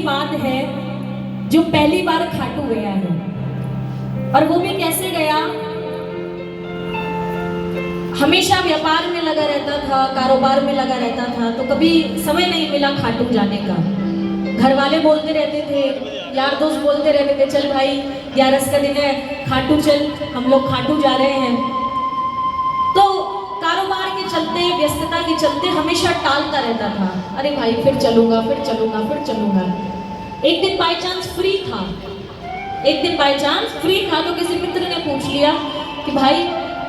बात है जो पहली बार खाटू गया है, और वो भी कैसे गया। हमेशा व्यापार में लगा रहता था, कारोबार में लगा रहता था, तो कभी समय नहीं मिला खाटू जाने का। घर वाले बोलते रहते थे, यार दोस्त बोलते रहते थे, चल भाई 11 का दिन है, खाटू चल, हम लोग खाटू जा रहे हैं। तो कारोबार के चलते, व्यस्तता के चलते हमेशा टालता रहता था, अरे भाई फिर चलूंगा, फिर चलूंगा, फिर चलूंगा। एक दिन बाय चांस फ्री था, तो किसी मित्र ने पूछ लिया कि भाई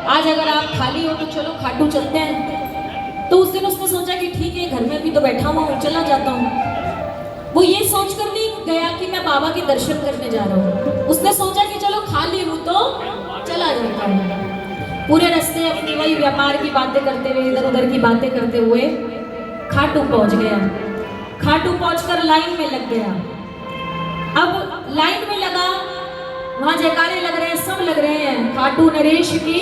आज अगर आप खाली हो तो चलो खाटू चलते हैं। तो उस दिन उसने सोचा कि ठीक है, घर में भी तो बैठा हुआ हूँ, चला जाता हूँ। वो ये सोचकर नहीं गया कि मैं बाबा के दर्शन करने जा रहा हूँ, उसने सोचा कि चलो खाली हूँ तो चला जाता हूँ। पूरे रास्ते अपनी वही व्यापार की बातें करते हुए, इधर उधर की बातें करते हुए खाटू पहुंच गया। खाटू पहुंचकर लाइन में लग गया। अब लाइन में लगा, वहां जयकारे लग रहे हैं, सब लग रहे हैं, खाटू नरेश की,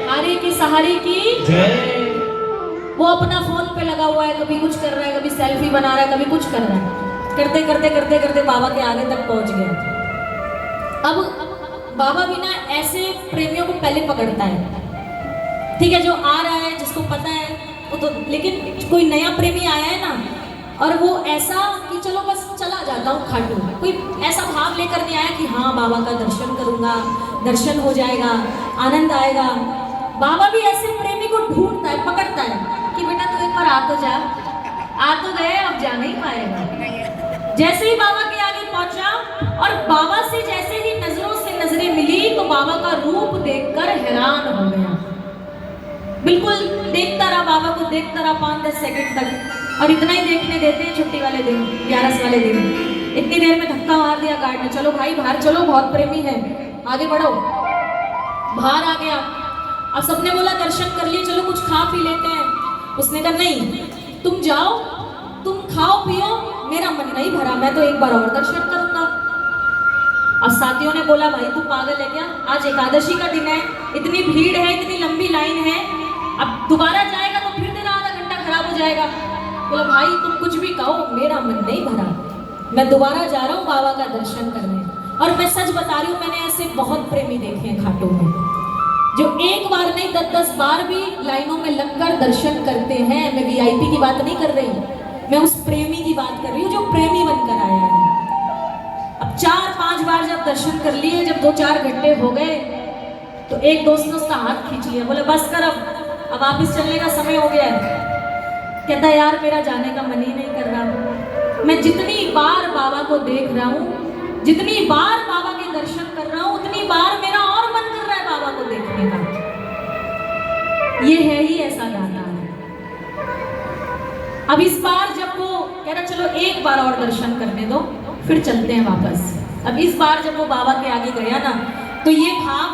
हारे की सहारे की जय। वो अपना फोन पे लगा हुआ है, कभी कुछ कर रहा है, कभी सेल्फी बना रहा है, कभी कुछ कर रहा है। करते करते करते करते बाबा के आगे तक पहुंच गया। अब बाबा भी ना ऐसे प्रेमियों को पहले पकड़ता है, ठीक है, जो आ रहा है, जिसको पता है वो तो, लेकिन कोई नया प्रेमी आया है ना, और वो ऐसा कि चलो बस चला जाता हूँ खाटू, कोई ऐसा भाव लेकर नहीं आया कि हाँ बाबा का दर्शन करूंगा, दर्शन हो जाएगा, आनंद आएगा। बाबा भी ऐसे प्रेमी को ढूंढता है, पकड़ता है कि बेटा तू एक बार आ तो जा, आ तो गए, अब जा नहीं पाएगा। जैसे ही बाबा के आगे पहुंचा और बाबा से जैसे ही नजरों से नजरें मिली, तो बाबा का रूप देखकर हैरान हो गया। बिल्कुल देखता रहा, बाबा को देखता रहा 5-10 सेकंड तक, और इतना ही देखने देते हैं छुट्टी वाले दिन, 11 वाले दिन। इतनी देर में धक्का मार दिया गार्ड ने, चलो भाई बाहर चलो, बहुत प्रेमी है, आगे बढ़ो। बाहर आ गया। अब सबने बोला दर्शन कर लिए, चलो कुछ खा पी लेते हैं। उसने कहा नहीं, तुम जाओ, तुम खाओ पियो, मेरा मन नहीं भरा, मैं तो एक बार और दर्शन करूंगा। अब साथियों ने बोला भाई तू पागल है क्या, आज एकादशी का दिन है, इतनी भीड़ है, इतनी लंबी लाइन है, अब दोबारा जाएगा तो फिर तेरा आधा घंटा खराब हो जाएगा। बोला भाई तुम कुछ भी कहो, मेरा मन नहीं भरा, मैं दोबारा जा रहा हूँ बाबा का दर्शन करने। और मैं सच बता रही हूँ, मैंने ऐसे बहुत प्रेमी देखे हैं खाटू में, जो एक बार नहीं 10-10 बार भी लाइनों में लगकर दर्शन करते हैं। मैं वीआईपी की बात नहीं कर रही, मैं उस प्रेमी की बात कर रही हूँ जो प्रेमी बनकर आया है। अब 4-5 बार जब दर्शन कर लिए, जब 2-4 घंटे हो गए, तो एक दोस्त ने उसका हाथ खींच लिया, बोले बस कर, अब वापिस चलने का समय हो गया है। कहता यार मेरा जाने का मन ही नहीं कर रहा, मैं जितनी बार बाबा को देख रहा हूँ, जितनी बार बाबा के दर्शन कर रहा हूँ, उतनी बार मेरा और मन कर रहा है बाबा को देखने का। ये है ही ऐसा गाना है। अब इस बार जब वो कह रहा चलो एक बार और दर्शन करने दो, फिर चलते हैं वापस। अब इस बार जब वो बाबा के आगे गया ना, तो ये भाव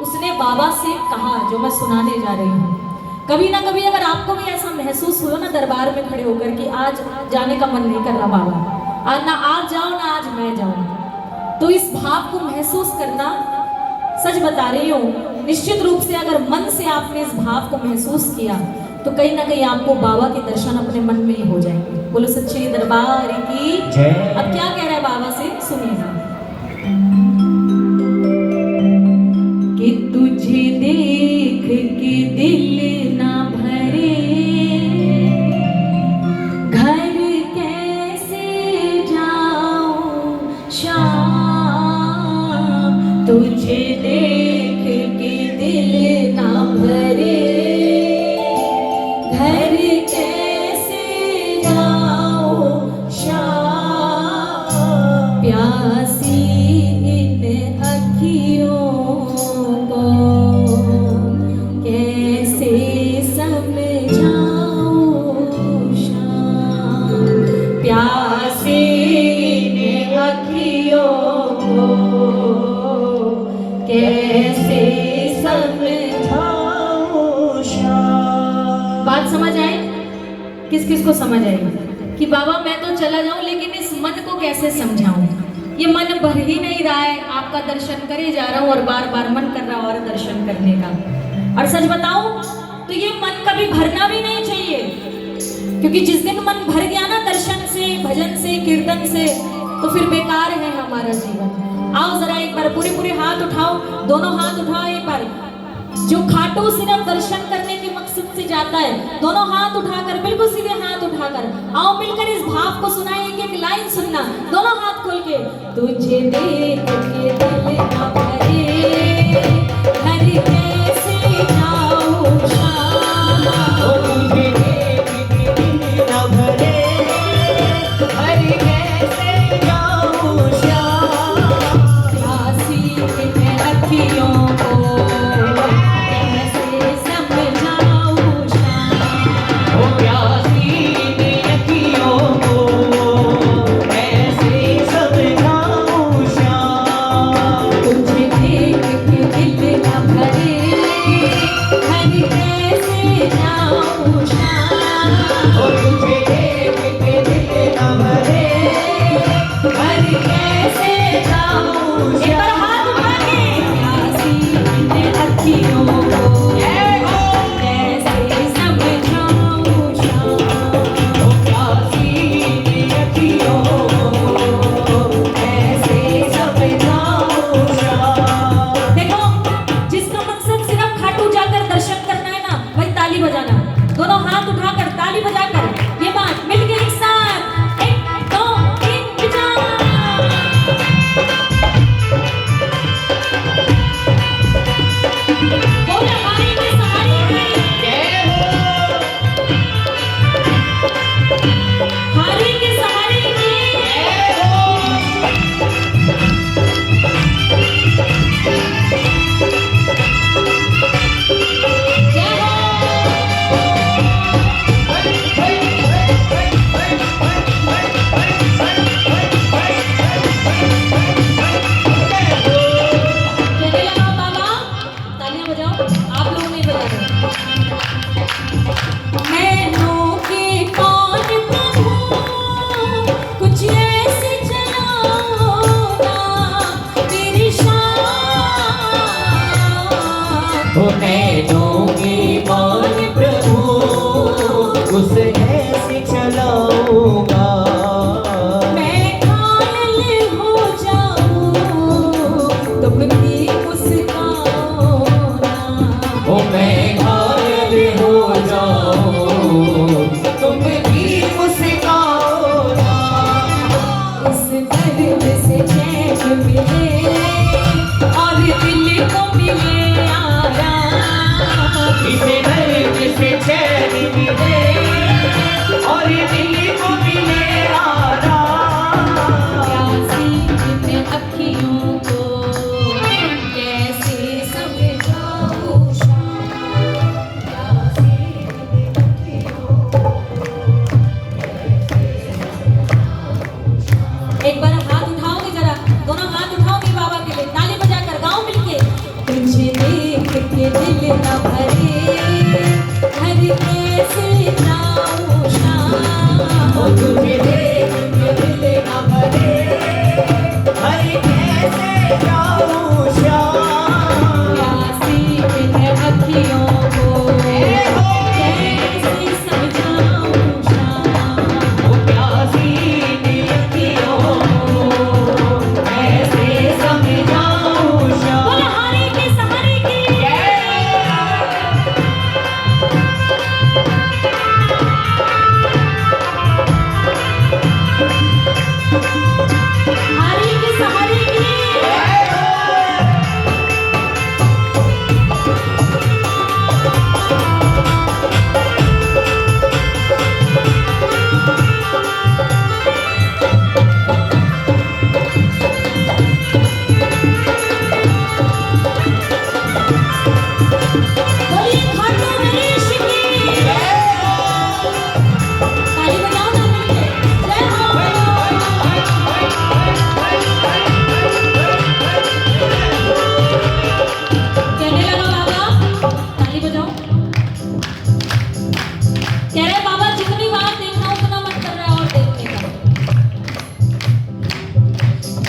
उसने बाबा से कहा जो मैं सुनाने जा रही हूँ। कभी ना कभी अगर आपको भी ऐसा महसूस हो ना दरबार में खड़े होकर कि आज जाने का मन नहीं कर रहा बाबा, आज ना आप जाओ ना आज मैं जाऊं, तो इस भाव को महसूस करना, सच बता रही हूँ, निश्चित रूप से अगर मन से आपने इस भाव को महसूस किया तो कहीं ना कहीं आपको बाबा के दर्शन अपने मन में ही हो जाएंगे। बोलो सच्चे दरबार की जय। अब क्या कह रहा है बाबा से, सुनिएगा। कि तुझे देख के दिल ना भरे, घर कैसे जाऊं शाम, तुझे देख के दिल ना भरे, घर कैसे जाऊं शाम, प्यासी इन अखियों बात समझ आए? किस किस को समझ आई कि बाबा मैं तो चला जाऊं लेकिन इस मन को कैसे समझाऊं, ये मन भर ही नहीं रहा है, आपका दर्शन करे जा रहा हूं और बार बार मन कर रहा और दर्शन करने का। और सच बताऊं तो ये मन कभी भरना भी नहीं चाहिए। क्योंकि जिस दिन मन भर गया ना दर्शन से, भजन से, कीर्तन से, तो फिर बेकार है हमारा जीवन। आओ जरा एक बार पूरे हाथ उठाओ, दोनों हाथ उठाओ एक बार। जो खाटू सिर्फ दर्शन करने के मकसद से जाता है, दोनों हाथ उठाकर, बिल्कुल सीधे हाथ उठाकर आओ मिलकर इस भाव को सुनाए। एक लाइन सुनना, दोनों हाथ खोल के। तुझे देख के दिल ना भरे, हर कैसे जाऊं शाम। तुझे देख के दिल ना भरे, हर कैसे जाऊं शाम। प्यासी है अखियों को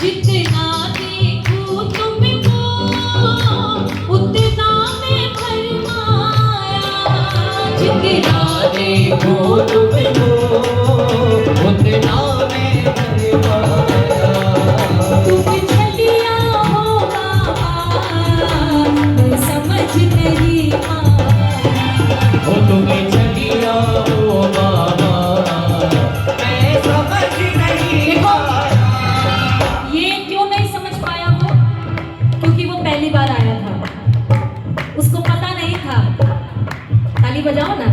जितना जाने जो तुमको उतना मैं कर पाया। तुम छलिया हो बाबा मैं समझ नहीं पाया। हो तुम्हें चलिया हो बाबा मैं समझ नहीं पाया। ये क्यों नहीं समझ पाया वो? क्योंकि वो पहली बार आया था, उसको पता नहीं था। ताली बजाओ ना।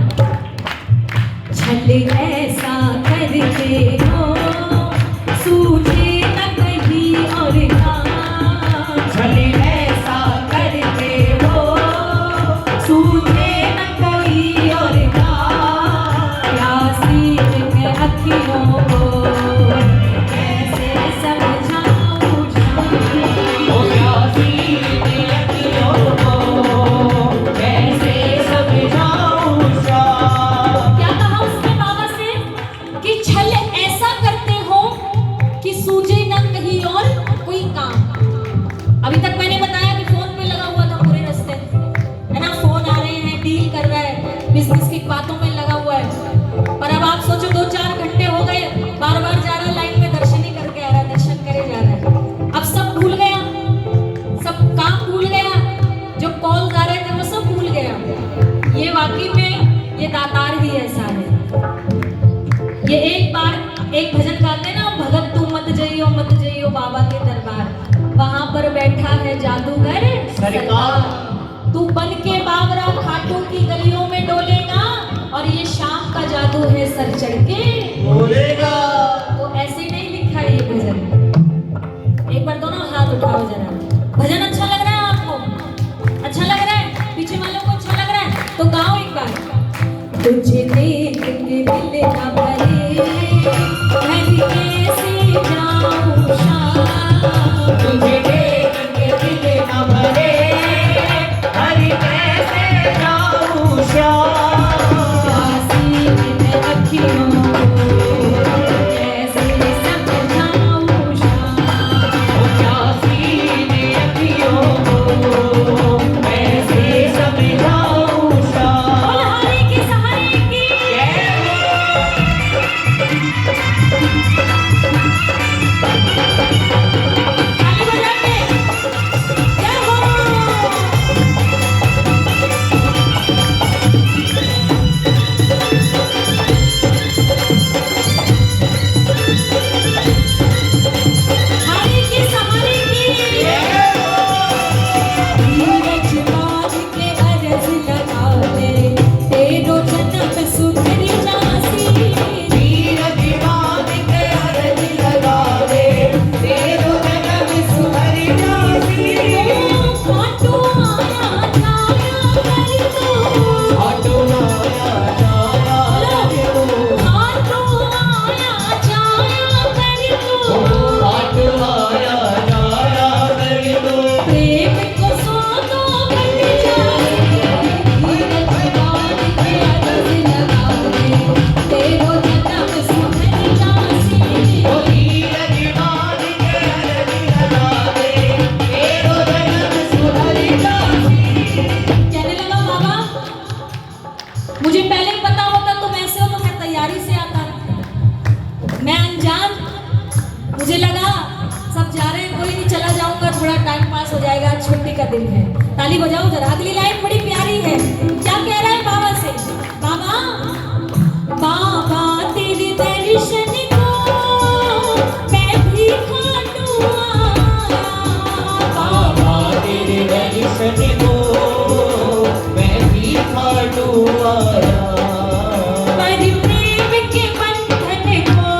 छल ऐसा करके हो सूझे न कहीं और का। छल ऐसा करके हो सूझे न कोई और का। प्यासी में अखियों को कैसे समझाऊं ओ प्यासी ने अखियों को कैसे समझाऊं शाम। क्या कहा उसने बाबा से कि छल ऐसा करते हो कि सूझे न कहीं और कोई काम। अभी तक मैंने बताया कि फोन पे लगा हुआ था पूरे रास्ते, है ना? फोन आ रहे हैं, डील कर रहा है, बिजनेस की बातों में लगा हुआ है। पर अब आप सोचो 2-4 घंटे हो गए, बार बार जा रहा है लाइन में, दर्शन ही करके आ रहा है, दर्शन करे जा रहा है। अब सब भूल गया, सब काम भूल गया, जो कॉल आ रहे थे वो सब भूल गया। ये वाकई में ये दातार ही ऐसा है। ये एक बार एक भजन गाते हैं ना, भगत तू मत जइयो बाबा के दरबार, वहां पर बैठा है जादूगर सरकार। तू बन के बाबरा खाटू की गलियों में डोलेगा और ये शाम का जादू है सर चढ़ के बोलेगा। तो ऐसे नहीं लिखा है ये भजन। एक बार दोनों हाथ उठाओ जरा। भजन अच्छा लग रहा है आपको? अच्छा लग रहा है? पीछे वालों को अच्छा लग रहा है? तो गाओ एक बार। तुझे देख के दिल का भरे मैं भी कैसे जाऊं शाम। तुझे देख के दिल न भरे हरि कैसे जाऊं श्याम। प्यासी में अखियों को कैसे समझाऊं शाम। ओ प्यासी ने अखियों को कैसे समझाऊं शाम। बोल हरि के सहारे की। ताली बजा के जय हो। हरि के सहारे की। धीरज बांध के अरज लगा दे, तेरो जन्म सुधर जासी। धीरज बांध के अरज लगा दे तेरो जन्म सुधर जासी। खाटू आया छाया कर तू। खाटू आया छाया कर तू। खाटू आया छाया कर तू। खाटू आया छाया कर तू। प्रेम को सौदो बन जाए। धीरज बांध के अरज लगा दे, तेरो जन्म सुधर जासी। ओ धीरज बांध के अरज लगा दे तेरो जन्म सुधर जासी। कहने लगा बाबा मुझे पहले ही पता होता तुम ऐसे हो तो मैं तैयारी से आता। मैं अनजान, मुझे लगा सब जा रहे हैं, कोई नहीं, चला जाऊंगा, थोड़ा टाइम पास हो जाएगा, छुट्टी का दिन है। ताली बजाओ जरा। अगली लाइन बड़ी प्यारी है। क्या कह रहा है बाबा से? बाबा बाबा तेरे दर्शन को मैं भी खाटू आया। बाबा तेरे दर्शन को मैं भी खाटू आया। पर प्रेम के बंधन को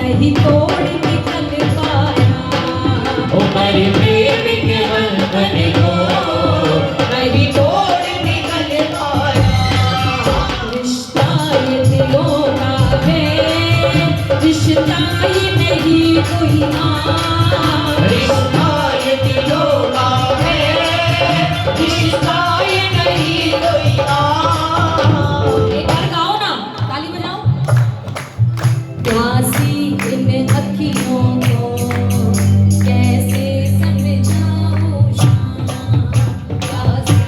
नहीं तोड़ निकल पाया। ओ मेरे प्रेम के बंधन को नहीं तोड़ निकल पाया। रिश्ता ये दिलों का है, रिश्ता ये नहीं कोई आम। रिश्ता ये दिलों का है, रिश्ता ये नहीं कोई आम। एक बार गाओ ना, ताली बजाओ। प्यासी इन अखियों को कैसे समझाऊं शाम। प्यासी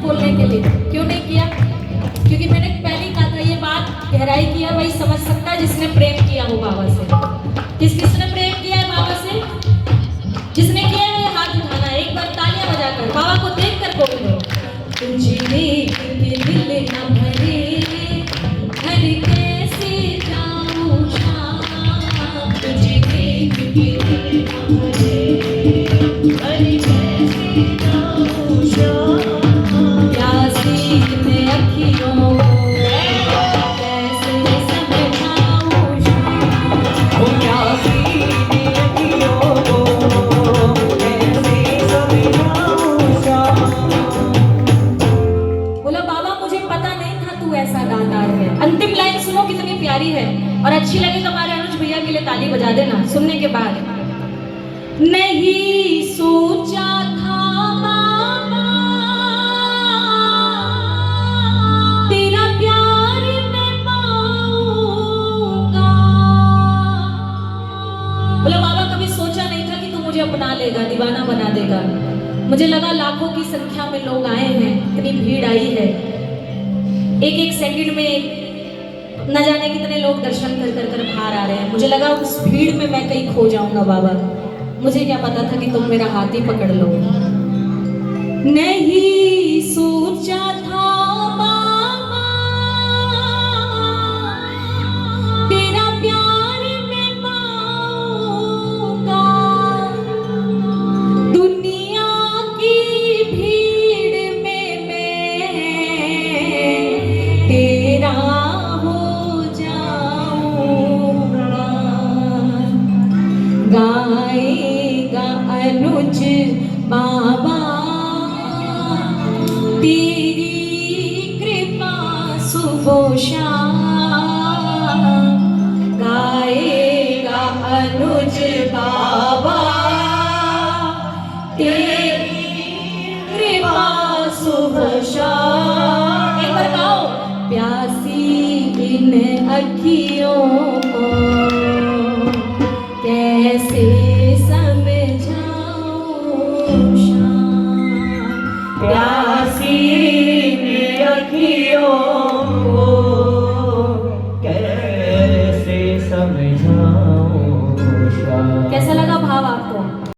बोलने के लिए। क्यों नहीं किया? क्योंकि मैंने पहले ही कहा था ये बात गहराई किया वही समझ सकता है जिसने प्रेम किया हो बाबा से। किसने प्रेम किया है बाबा से? जिसने किया है हाथ उठाना, एक बार तालियां बजाकर बाबा को देख कर बोलो। तुझे देख के दिल न भरे, घर कैसे जाऊं शाम। तुझे देख के दिल न भरे, घर कैसे जाऊं शाम। प्यासी ने अखियों कैसे समझाऊं शाम। ओ प्यासी ने अखियों को कैसे समझाऊं शाम। बोला बाबा मुझे पता नहीं था तू ऐसा दातार है। अंतिम लाइन सुनो कितनी प्यारी है, और अच्छी लगे तो हमारे अनुज भैया के लिए ताली बजा देना सुनने के बाद। नहीं सोचा था बाबा तेरा प्यार मैं पाऊंगा। बोला बाबा कभी सोचा नहीं था कि तू मुझे अपना लेगा, दीवाना बना देगा। मुझे लगा लाखों की संख्या में लोग आए हैं, इतनी भीड़ आई है, एक एक सेकंड में न जाने कितने लोग दर्शन कर कर कर बाहर आ रहे हैं। मुझे लगा उस भीड़ में मैं कहीं खो जाऊंगा बाबा। मुझे क्या पता था कि तुम मेरा हाथ ही पकड़ लो। नहीं सोचा था बाबा तेरा प्यार मैं पाऊंगा। दुनिया की भीड़ में मैं तेरा हो जाऊंगा। गाएगा अनुज बाबा तेरी कृपा सुबह शाम। गाएगा अनुज बाबा तेरी कृपा सुबह शाम। एक बार गाओ। प्यासी इन अखियों